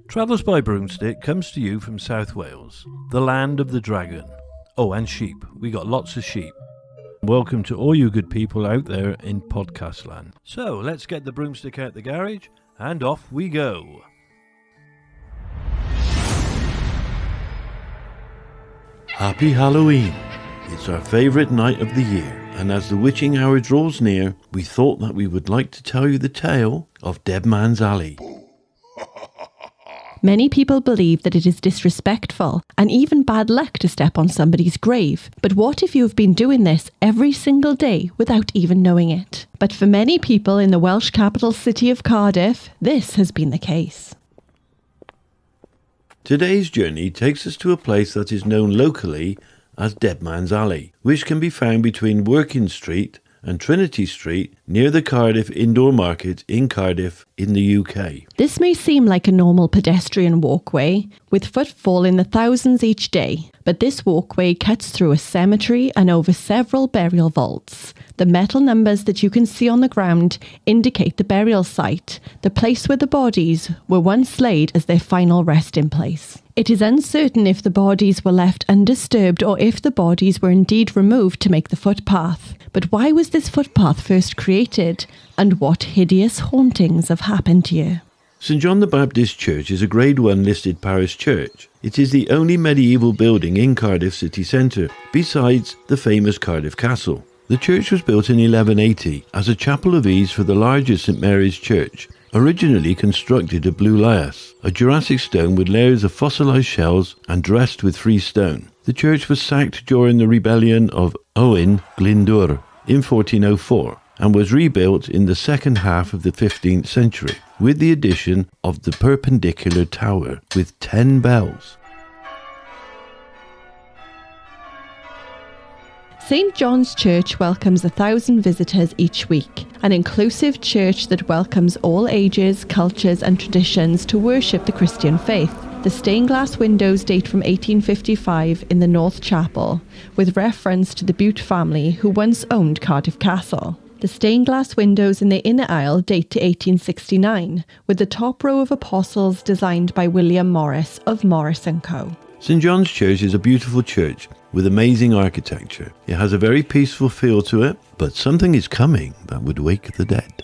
Travels by Broomstick comes to you from South Wales, the land of the dragon. Oh, and sheep. We got lots of sheep. Welcome to all you good people out there in podcast land. So, let's get the broomstick out the garage, and off we go. Happy Halloween! It's our favourite night of the year, and as the witching hour draws near, we thought that we would like to tell you the tale of Dead Man's Alley. Many people believe that it is disrespectful and even bad luck to step on somebody's grave. But what if you have been doing this every single day without even knowing it? But for many people in the Welsh capital city of Cardiff, this has been the case. Today's journey takes us to a place that is known locally as Dead Man's Alley, which can be found between Working Street and Trinity Street near the Cardiff Indoor Market in Cardiff in the UK. This may seem like a normal pedestrian walkway, with footfall in the thousands each day, but this walkway cuts through a cemetery and over several burial vaults. The metal numbers that you can see on the ground indicate the burial site, the place where the bodies were once laid as their final resting place. It is uncertain if the bodies were left undisturbed or if the bodies were indeed removed to make the footpath. But why was this footpath first created, and what hideous hauntings have happened here? St John the Baptist Church is a Grade 1 listed parish church. It is the only medieval building in Cardiff city centre, besides the famous Cardiff Castle. The church was built in 1180 as a chapel of ease for the larger St Mary's Church, originally constructed of blue lias, a Jurassic stone with layers of fossilised shells and dressed with freestone. The church was sacked during the rebellion of Owain Glyndwr in 1404 and was rebuilt in the second half of the 15th century, with the addition of the perpendicular tower with 10 bells. St John's Church welcomes 1,000 visitors each week, an inclusive church that welcomes all ages, cultures and traditions to worship the Christian faith. The stained glass windows date from 1855 in the North Chapel, with reference to the Bute family who once owned Cardiff Castle. The stained glass windows in the inner aisle date to 1869, with the top row of apostles designed by William Morris of Morris & Co. St John's Church is a beautiful church with amazing architecture. It has a very peaceful feel to it, but something is coming that would wake the dead.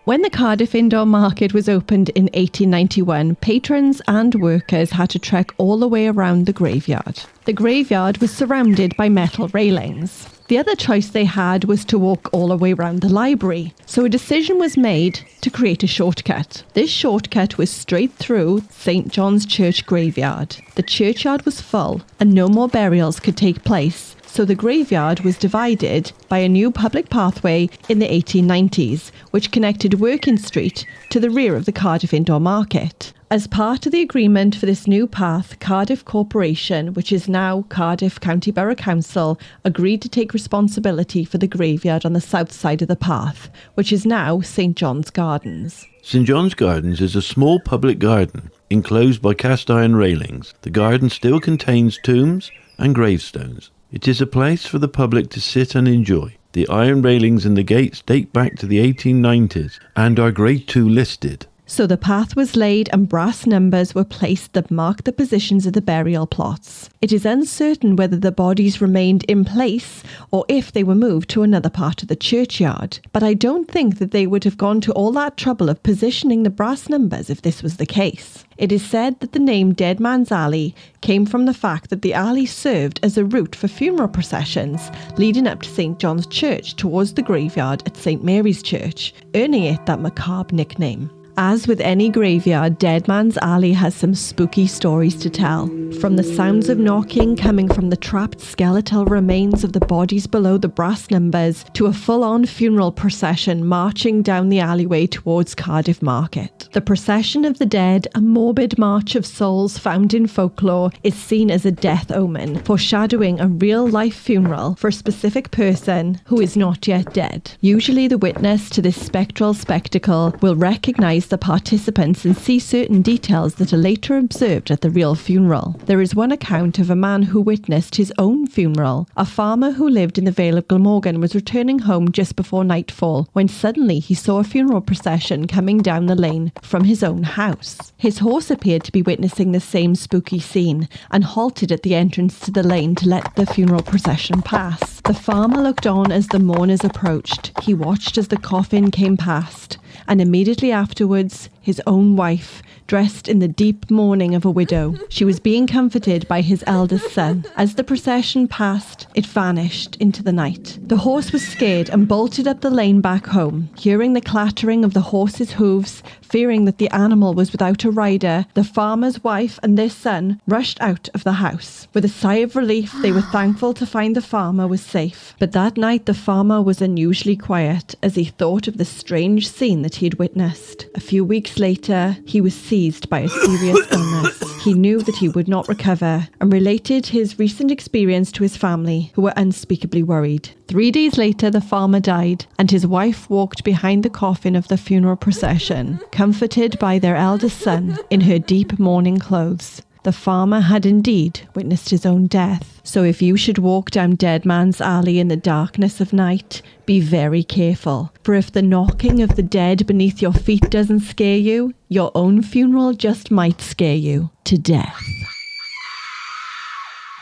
When the Cardiff Indoor Market was opened in 1891, patrons and workers had to trek all the way around the graveyard. The graveyard was surrounded by metal railings. The other choice they had was to walk all the way around the library, so a decision was made to create a shortcut. This shortcut was straight through St John's Church graveyard. The churchyard was full and no more burials could take place, so the graveyard was divided by a new public pathway in the 1890s, which connected Working Street to the rear of the Cardiff Indoor Market. As part of the agreement for this new path, Cardiff Corporation, which is now Cardiff County Borough Council, agreed to take responsibility for the graveyard on the south side of the path, which is now St John's Gardens. St John's Gardens is a small public garden enclosed by cast iron railings. The garden still contains tombs and gravestones. It is a place for the public to sit and enjoy. The iron railings and the gates date back to the 1890s and are Grade 2 listed. So the path was laid and brass numbers were placed that marked the positions of the burial plots. It is uncertain whether the bodies remained in place or if they were moved to another part of the churchyard. But I don't think that they would have gone to all that trouble of positioning the brass numbers if this was the case. It is said that the name Dead Man's Alley came from the fact that the alley served as a route for funeral processions leading up to St John's Church towards the graveyard at St Mary's Church, earning it that macabre nickname. As with any graveyard, Dead Man's Alley has some spooky stories to tell. From the sounds of knocking coming from the trapped skeletal remains of the bodies below the brass numbers to a full-on funeral procession marching down the alleyway towards Cardiff Market. The procession of the dead, a morbid march of souls found in folklore, is seen as a death omen, foreshadowing a real-life funeral for a specific person who is not yet dead. Usually the witness to this spectral spectacle will recognise the participants and see certain details that are later observed at the real funeral. There is one account of a man who witnessed his own funeral. A farmer who lived in the Vale of Glamorgan was returning home just before nightfall when suddenly he saw a funeral procession coming down the lane from his own house. His horse appeared to be witnessing the same spooky scene and halted at the entrance to the lane to let the funeral procession pass. The farmer looked on as the mourners approached. He watched as the coffin came past, and immediately afterwards, his own wife, dressed in the deep mourning of a widow. She was being comforted by his eldest son. As the procession passed, it vanished into the night. The horse was scared and bolted up the lane back home. Hearing the clattering of the horse's hooves, fearing that the animal was without a rider, the farmer's wife and their son rushed out of the house. With a sigh of relief, they were thankful to find the farmer was safe. But that night, the farmer was unusually quiet as he thought of the strange scene that he had witnessed. A few weeks later, he was seized by a serious illness. He knew that he would not recover and related his recent experience to his family, who were unspeakably worried. 3 days later, the farmer died, and his wife walked behind the coffin of the funeral procession, comforted by their eldest son in her deep mourning clothes. The farmer had indeed witnessed his own death. So if you should walk down Dead Man's Alley in the darkness of night, be very careful. For if the knocking of the dead beneath your feet doesn't scare you, your own funeral just might scare you to death.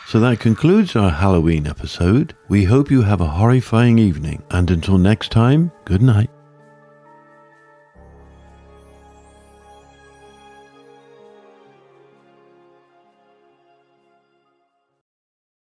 So that concludes our Halloween episode. We hope you have a horrifying evening. And until next time, good night.